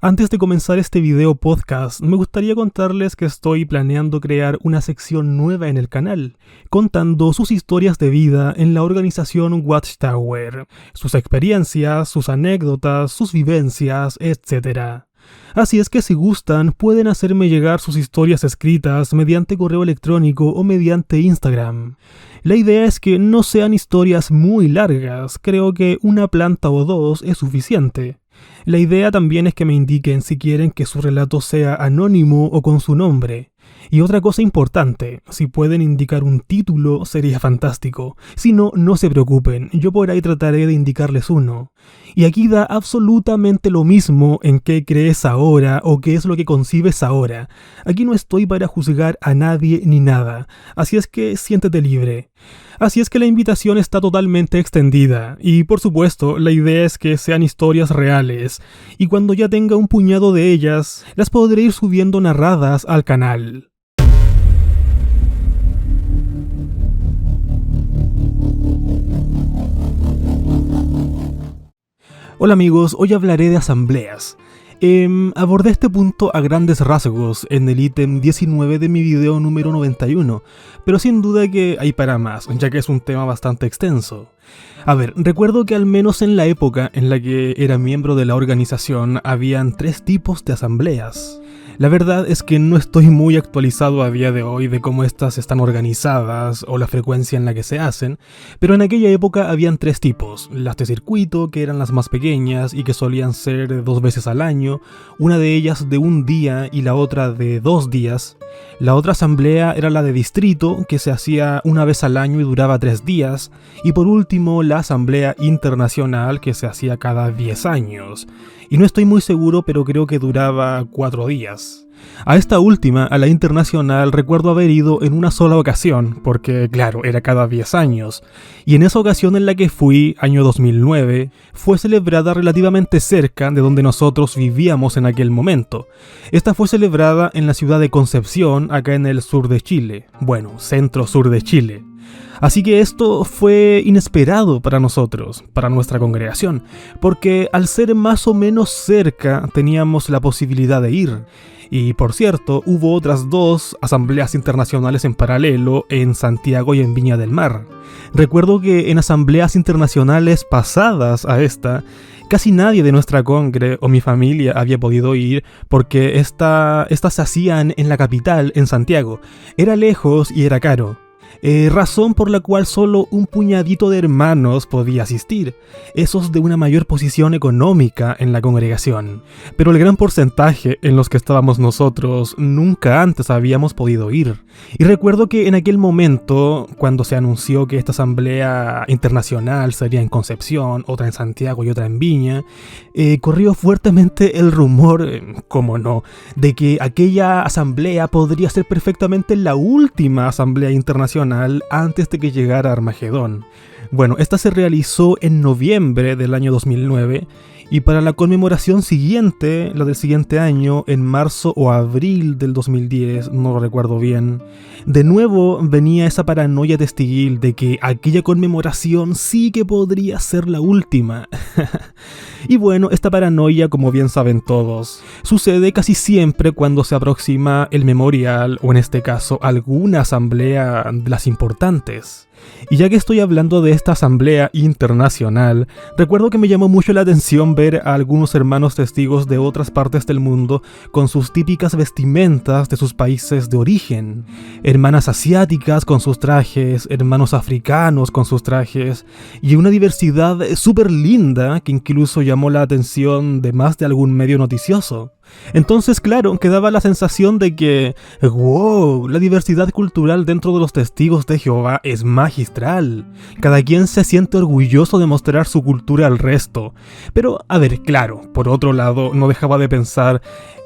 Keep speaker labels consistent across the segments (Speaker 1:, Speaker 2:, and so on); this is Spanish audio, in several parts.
Speaker 1: Antes de comenzar este video podcast, me gustaría contarles que estoy planeando crear una sección nueva en el canal, contando sus historias de vida en la organización Watchtower, sus experiencias, sus anécdotas, sus vivencias, etc. Así es que si gustan, pueden hacerme llegar sus historias escritas mediante correo electrónico o mediante Instagram. La idea es que no sean historias muy largas, creo que una planta o dos es suficiente. La idea también es que me indiquen si quieren que su relato sea anónimo o con su nombre. Y otra cosa importante, si pueden indicar un título sería fantástico. Si no, no se preocupen, yo por ahí trataré de indicarles uno. Y aquí da absolutamente lo mismo en qué crees ahora o qué es lo que concibes ahora. Aquí no estoy para juzgar a nadie ni nada, así es que siéntete libre. Así es que la invitación está totalmente extendida, y por supuesto la idea es que sean historias reales, y cuando ya tenga un puñado de ellas, las podré ir subiendo narradas al canal. Hola amigos, hoy hablaré de asambleas. Abordé este punto a grandes rasgos en el ítem 19 de mi video número 91, pero sin duda que hay para más, ya que es un tema bastante extenso. A ver, recuerdo que al menos en la época en la que era miembro de la organización habían 3 tipos de asambleas. La verdad es que no estoy muy actualizado a día de hoy de cómo estas están organizadas o la frecuencia en la que se hacen, pero en aquella época habían 3 tipos, las de circuito, que eran las más pequeñas y que solían ser 2 veces al año, una de ellas de 1 día y la otra de 2 días. La otra asamblea era la de distrito, que se hacía 1 vez al año y duraba 3 días, y por último la asamblea internacional, que se hacía cada 10 años. Y no estoy muy seguro, pero creo que duraba 4 días. A esta última, a la internacional, recuerdo haber ido en una sola ocasión, porque claro, era cada 10 años. Y en esa ocasión en la que fui, año 2009, fue celebrada relativamente cerca de donde nosotros vivíamos en aquel momento. Esta fue celebrada en la ciudad de Concepción, acá en el sur de Chile. Bueno, centro-sur de Chile. Así que esto fue inesperado para nosotros, para nuestra congregación, porque al ser más o menos cerca teníamos la posibilidad de ir. Y por cierto, hubo otras 2 asambleas internacionales en paralelo en Santiago y en Viña del Mar. Recuerdo que en asambleas internacionales pasadas a esta, casi nadie de nuestra congre o mi familia había podido ir porque estas se hacían en la capital, en Santiago. Era lejos y era caro. Razón por la cual solo un puñadito de hermanos podía asistir, esos de una mayor posición económica en la congregación. Pero el gran porcentaje en los que estábamos nosotros nunca antes habíamos podido ir. Y recuerdo que en aquel momento, cuando se anunció que esta asamblea internacional sería en Concepción, otra en Santiago y otra en Viña, corrió fuertemente el rumor, cómo no, de que aquella asamblea podría ser perfectamente la última asamblea internacional antes de que llegara Armagedón. Bueno, esta se realizó en noviembre del año 2009 y para la conmemoración siguiente, la del siguiente año, en marzo o abril del 2010, no lo recuerdo bien, de nuevo venía esa paranoia testiguil de que aquella conmemoración sí que podría ser la última. Y bueno, esta paranoia, como bien saben todos, sucede casi siempre cuando se aproxima el memorial o en este caso alguna asamblea de las importantes. Y ya que estoy hablando de esta asamblea internacional, recuerdo que me llamó mucho la atención ver a algunos hermanos testigos de otras partes del mundo con sus típicas vestimentas de sus países de origen. Hermanas asiáticas con sus trajes, hermanos africanos con sus trajes, y una diversidad súper linda que incluso llamó la atención de más de algún medio noticioso. Entonces, claro, quedaba la sensación de que, wow, la diversidad cultural dentro de los testigos de Jehová es magistral. Cada quien se siente orgulloso de mostrar su cultura al resto. Pero, a ver, claro, por otro lado, no dejaba de pensar,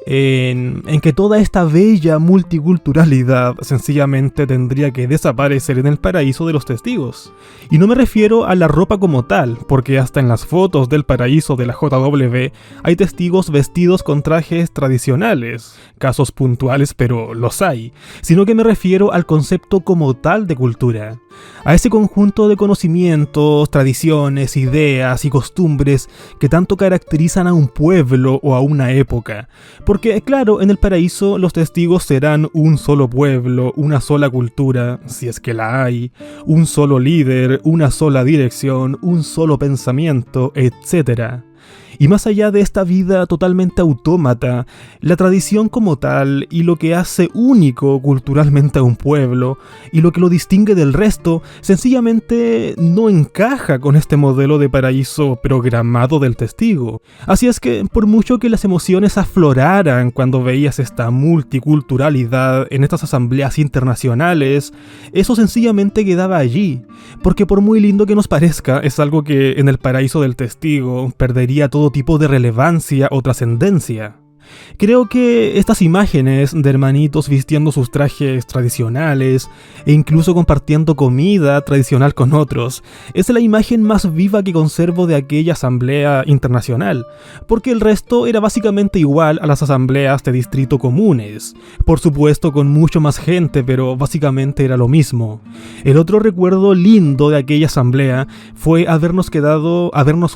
Speaker 1: en que toda esta bella multiculturalidad sencillamente tendría que desaparecer en el paraíso de los testigos. Y no me refiero a la ropa como tal, porque hasta en las fotos del paraíso de la JW hay testigos vestidos con trajes tradicionales, casos puntuales pero los hay, sino que me refiero al concepto como tal de cultura. A ese conjunto de conocimientos, tradiciones, ideas y costumbres que tanto caracterizan a un pueblo o a una época. Porque claro, en el paraíso los testigos serán un solo pueblo, una sola cultura, si es que la hay, un solo líder, una sola dirección, un solo pensamiento, etc. Y más allá de esta vida totalmente autómata, la tradición como tal y lo que hace único culturalmente a un pueblo y lo que lo distingue del resto, sencillamente no encaja con este modelo de paraíso programado del testigo. Así es que, por mucho que las emociones afloraran cuando veías esta multiculturalidad en estas asambleas internacionales, eso sencillamente quedaba allí, porque por muy lindo que nos parezca, es algo que en el paraíso del testigo perdería todo tipo de relevancia o trascendencia. Creo que estas imágenes de hermanitos vistiendo sus trajes tradicionales e incluso compartiendo comida tradicional con otros es la imagen más viva que conservo de aquella asamblea internacional, porque el resto era básicamente igual a las asambleas de distrito comunes, por supuesto con mucho más gente, pero básicamente era lo mismo. El otro recuerdo lindo de aquella asamblea fue habernos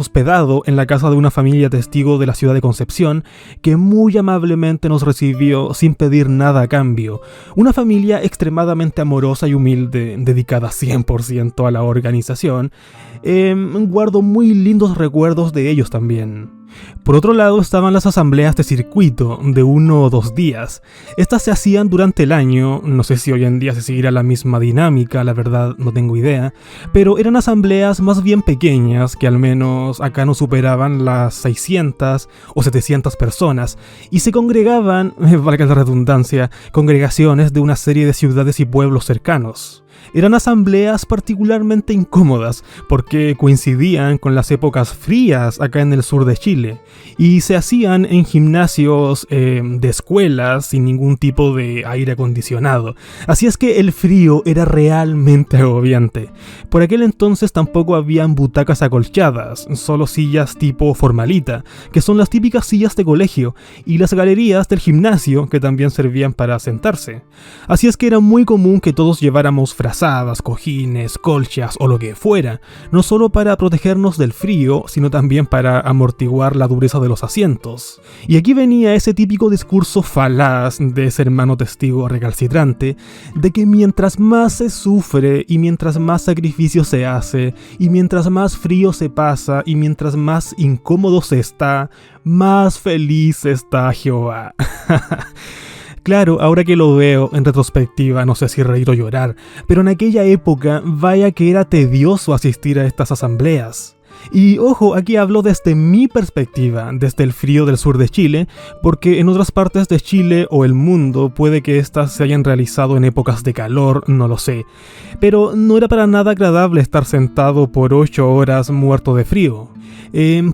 Speaker 1: hospedado en la casa de una familia testigo de la ciudad de Concepción que muy amablemente nos recibió sin pedir nada a cambio. Una familia extremadamente amorosa y humilde, dedicada 100% a la organización. Guardo muy lindos recuerdos de ellos también. Por otro lado estaban las asambleas de circuito de 1 o 2 días. Estas se hacían durante el año, no sé si hoy en día se seguirá la misma dinámica, la verdad no tengo idea, pero eran asambleas más bien pequeñas que al menos acá no superaban las 600 o 700 personas y se congregaban, valga la redundancia, congregaciones de una serie de ciudades y pueblos cercanos. Eran asambleas particularmente incómodas porque coincidían con las épocas frías acá en el sur de Chile y se hacían en gimnasios de escuelas sin ningún tipo de aire acondicionado. Así es que el frío era realmente agobiante. Por aquel entonces tampoco habían butacas acolchadas, solo sillas tipo formalita, que son las típicas sillas de colegio, y las galerías del gimnasio que también servían para sentarse. Así es que era muy común que todos lleváramos frazadas, cojines, colchas o lo que fuera, no solo para protegernos del frío, sino también para amortiguar la dureza de los asientos. Y aquí venía ese típico discurso falaz de ese hermano testigo recalcitrante, de que mientras más se sufre y mientras más sacrificio se hace, y mientras más frío se pasa y mientras más incómodo se está, más feliz está Jehová. Claro, ahora que lo veo en retrospectiva, no sé si reír o llorar, pero en aquella época, vaya que era tedioso asistir a estas asambleas. Y ojo, aquí hablo desde mi perspectiva, desde el frío del sur de Chile, porque en otras partes de Chile o el mundo puede que estas se hayan realizado en épocas de calor, no lo sé. Pero no era para nada agradable estar sentado por 8 horas muerto de frío.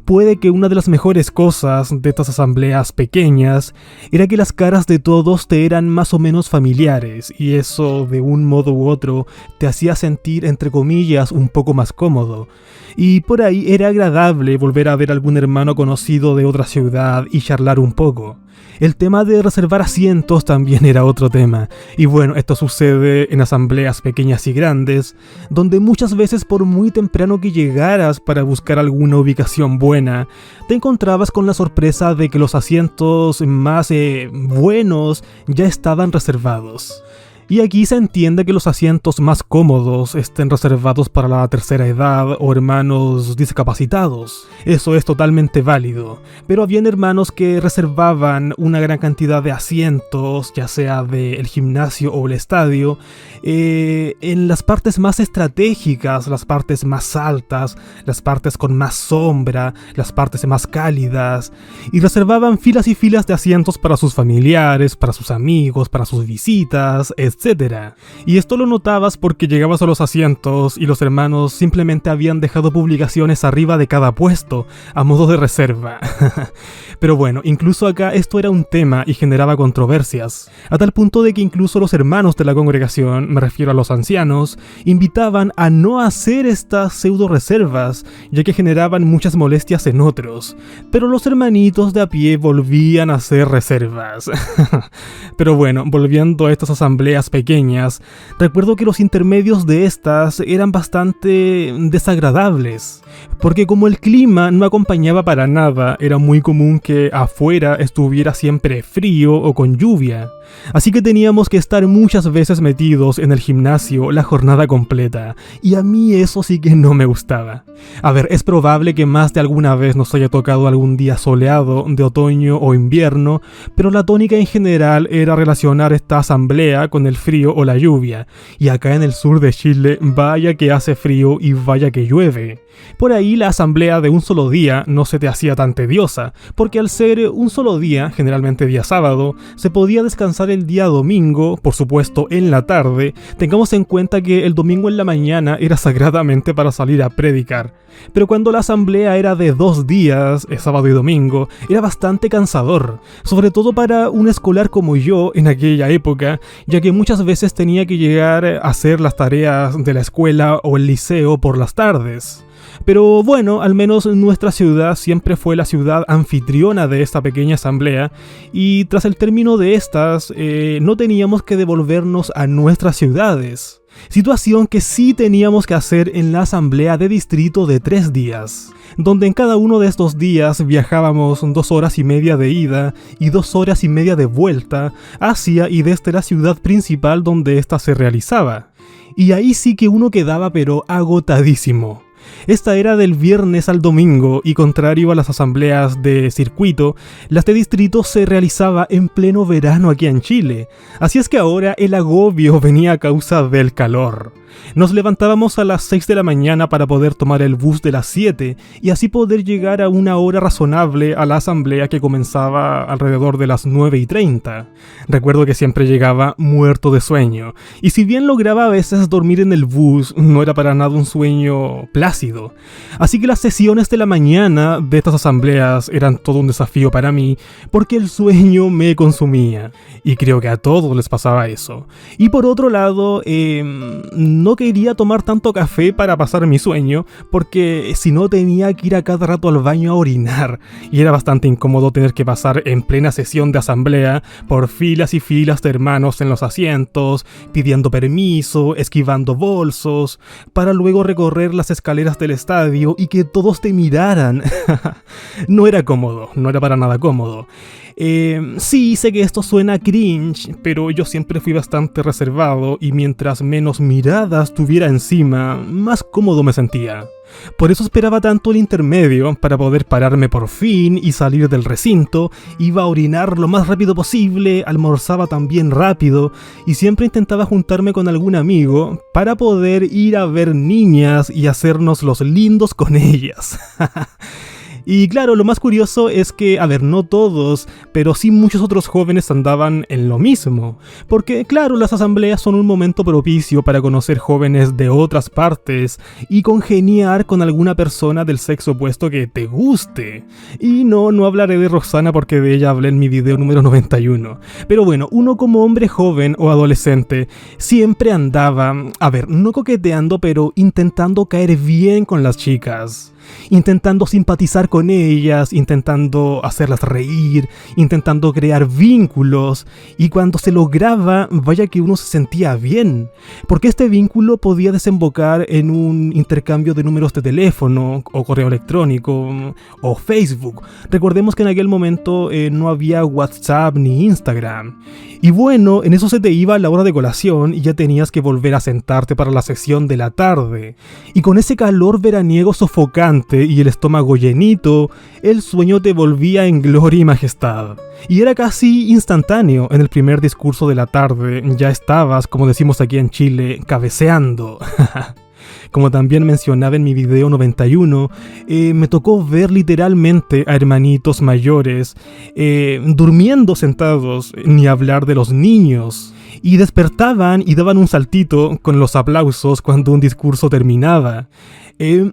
Speaker 1: Puede que una de las mejores cosas de estas asambleas pequeñas era que las caras de todos te eran más o menos familiares, y eso de un modo u otro te hacía sentir, entre comillas, un poco más cómodo. Y por ahí era agradable volver a ver a algún hermano conocido de otra ciudad y charlar un poco. El tema de reservar asientos también era otro tema, y bueno, esto sucede en asambleas pequeñas y grandes, donde muchas veces por muy temprano que llegaras para buscar alguna ubicación buena, te encontrabas con la sorpresa de que los asientos más buenos ya estaban reservados. Y aquí se entiende que los asientos más cómodos estén reservados para la tercera edad o hermanos discapacitados. Eso es totalmente válido. Pero habían hermanos que reservaban una gran cantidad de asientos, ya sea del gimnasio o el estadio, en las partes más estratégicas, las partes más altas, las partes con más sombra, las partes más cálidas, y reservaban filas y filas de asientos para sus familiares, para sus amigos, para sus visitas, etc. etc. Y esto lo notabas porque llegabas a los asientos y los hermanos simplemente habían dejado publicaciones arriba de cada puesto, a modo de reserva. Pero bueno, incluso acá esto era un tema y generaba controversias, a tal punto de que incluso los hermanos de la congregación, me refiero a los ancianos, invitaban a no hacer estas pseudo reservas, ya que generaban muchas molestias en otros, pero los hermanitos de a pie volvían a hacer reservas. Pero bueno, volviendo a estas asambleas pequeñas, recuerdo que los intermedios de estas eran bastante desagradables, porque como el clima no acompañaba para nada, era muy común que afuera estuviera siempre frío o con lluvia. Así que teníamos que estar muchas veces metidos en el gimnasio la jornada completa, y a mí eso sí que no me gustaba. A ver, es probable que más de alguna vez nos haya tocado algún día soleado de otoño o invierno, pero la tónica en general era relacionar esta asamblea con el frío o la lluvia, y acá en el sur de Chile vaya que hace frío y vaya que llueve. Por ahí la asamblea de un solo día no se te hacía tan tediosa, porque al ser un solo día, generalmente día sábado, se podía descansar el día domingo, por supuesto en la tarde. Tengamos en cuenta que el domingo en la mañana era sagradamente para salir a predicar. Pero cuando la asamblea era de 2 días, sábado y domingo, era bastante cansador, sobre todo para un escolar como yo en aquella época, ya que muchas veces tenía que llegar a hacer las tareas de la escuela o el liceo por las tardes. Pero bueno, al menos nuestra ciudad siempre fue la ciudad anfitriona de esta pequeña asamblea, y tras el término de estas, no teníamos que devolvernos a nuestras ciudades. Situación que sí teníamos que hacer en la asamblea de distrito de 3 días, donde en cada uno de estos días viajábamos 2 horas y media de ida y 2 horas y media de vuelta hacia y desde la ciudad principal donde ésta se realizaba. Y ahí sí que uno quedaba pero agotadísimo. Esta era del viernes al domingo, y contrario a las asambleas de circuito, las de distrito se realizaba en pleno verano aquí en Chile. Así es que ahora el agobio venía a causa del calor. Nos levantábamos a las 6 de la mañana para poder tomar el bus de las 7 y así poder llegar a una hora razonable a la asamblea, que comenzaba alrededor de las 9:30. Recuerdo que siempre llegaba muerto de sueño, y si bien lograba a veces dormir en el bus, no era para nada un sueño plácido. Así que las sesiones de la mañana de estas asambleas eran todo un desafío para mí, porque el sueño me consumía, y creo que a todos les pasaba eso. Y por otro lado, no quería tomar tanto café para pasar mi sueño, porque si no tenía que ir a cada rato al baño a orinar, y era bastante incómodo tener que pasar en plena sesión de asamblea por filas y filas de hermanos en los asientos, pidiendo permiso, esquivando bolsos, para luego recorrer las escaleras del estadio y que todos te miraran. No era cómodo, no era para nada cómodo. Sí, sé que esto suena cringe, pero yo siempre fui bastante reservado, y mientras menos miradas tuviera encima, más cómodo me sentía. Por eso esperaba tanto el intermedio, para poder pararme por fin y salir del recinto. Iba a orinar lo más rápido posible, almorzaba también rápido, y siempre intentaba juntarme con algún amigo para poder ir a ver niñas y hacernos los lindos con ellas. Y claro, lo más curioso es que, a ver, no todos, pero sí muchos otros jóvenes andaban en lo mismo. Porque claro, las asambleas son un momento propicio para conocer jóvenes de otras partes y congeniar con alguna persona del sexo opuesto que te guste. Y no hablaré de Roxana porque de ella hablé en mi video número 91. Pero bueno, uno como hombre joven o adolescente siempre andaba, a ver, no coqueteando, pero intentando caer bien con las chicas. Intentando simpatizar con ellas, intentando hacerlas reír, intentando crear vínculos, y cuando se lograba, vaya que uno se sentía bien, porque este vínculo podía desembocar en un intercambio de números de teléfono, o correo electrónico, o Facebook. Recordemos que en aquel momento no había WhatsApp ni Instagram. Y bueno, en eso se te iba la hora de colación y ya tenías que volver a sentarte para la sesión de la tarde. Y con ese calor veraniego sofocante y el estómago llenito, el sueño te volvía en gloria y majestad. Y era casi instantáneo. En el primer discurso de la tarde ya estabas, como decimos aquí en Chile, cabeceando. Como también mencionaba en mi video 91, me tocó ver literalmente a hermanitos mayores durmiendo sentados, ni hablar de los niños. y despertaban y daban un saltito con los aplausos cuando un discurso terminaba.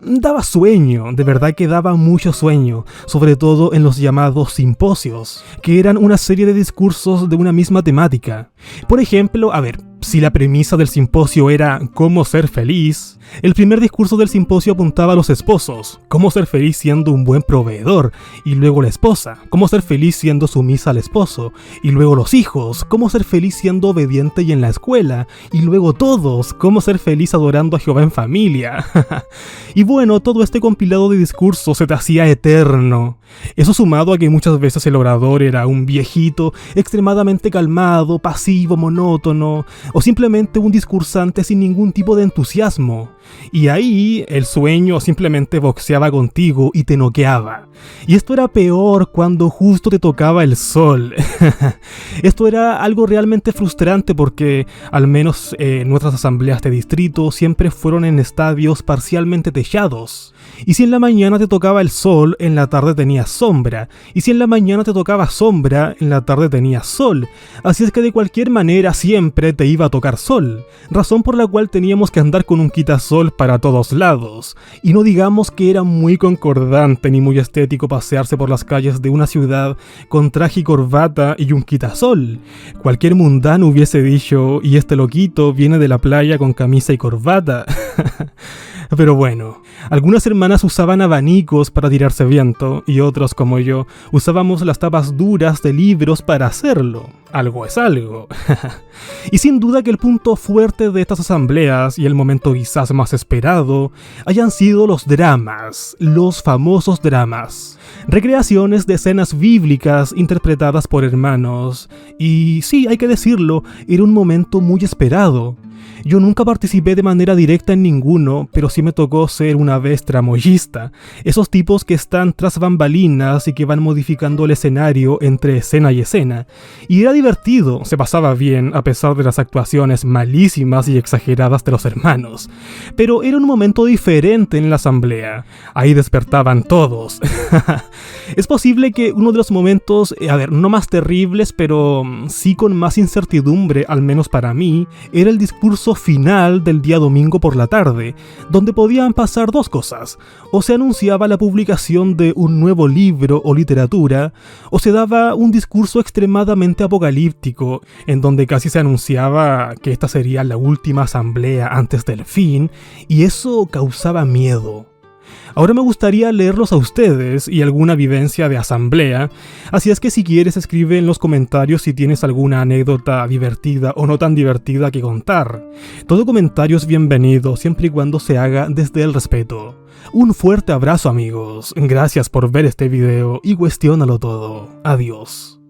Speaker 1: Daba sueño, de verdad que daba mucho sueño, sobre todo en los llamados simposios, que eran una serie de discursos de una misma temática. Por ejemplo, si la premisa del simposio era cómo ser feliz, el primer discurso del simposio apuntaba a los esposos, cómo ser feliz siendo un buen proveedor, y luego la esposa, cómo ser feliz siendo sumisa al esposo, y luego los hijos, cómo ser feliz siendo obediente y en la escuela, y luego todos, cómo ser feliz adorando a Jehová en familia. Y bueno, todo este compilado de discursos se te hacía eterno. Eso sumado a que muchas veces el orador era un viejito extremadamente calmado, pasivo, monótono, o simplemente un discursante sin ningún tipo de entusiasmo. Y ahí el sueño simplemente boxeaba contigo y te noqueaba. Y esto era peor cuando justo te tocaba el sol. Esto era algo realmente frustrante porque al menos nuestras asambleas de distrito siempre fueron en estadios parcialmente techados. Y si en la mañana te tocaba el sol, en la tarde tenías sombra. Y si en la mañana te tocaba sombra, en la tarde tenías sol. Así es que de cualquier manera siempre te iba a tocar sol. Razón por la cual teníamos que andar con un quitasol para todos lados. Y no digamos que era muy concordante ni muy estético pasearse por las calles de una ciudad con traje y corbata y un quitasol. Cualquier mundano hubiese dicho, y este loquito viene de la playa con camisa y corbata. Pero bueno, algunas hermanas usaban abanicos para tirarse viento y otros como yo usábamos las tapas duras de libros para hacerlo. Algo es algo. Y sin duda que el punto fuerte de estas asambleas y el momento quizás más esperado hayan sido los dramas, los famosos dramas. Recreaciones de escenas bíblicas interpretadas por hermanos. Y sí, hay que decirlo, era un momento muy esperado. Yo nunca participé de manera directa en ninguno, pero sí me tocó ser una vez tramoyista. Esos tipos que están tras bambalinas y que van modificando el escenario entre escena y escena. Y era divertido, se pasaba bien, a pesar de las actuaciones malísimas y exageradas de los hermanos. Pero era un momento diferente en la asamblea. Ahí despertaban todos. Es posible que uno de los momentos, no más terribles, pero sí con más incertidumbre, al menos para mí, era el discurso final del día domingo por la tarde, donde podían pasar dos cosas: o se anunciaba la publicación de un nuevo libro o literatura, o se daba un discurso extremadamente apocalíptico, en donde casi se anunciaba que esta sería la última asamblea antes del fin, y eso causaba miedo. Ahora me gustaría leerlos a ustedes y alguna vivencia de asamblea, así es que si quieres escribe en los comentarios si tienes alguna anécdota divertida o no tan divertida que contar. Todo comentario es bienvenido siempre y cuando se haga desde el respeto. Un fuerte abrazo amigos, gracias por ver este video y cuestiónalo todo. Adiós.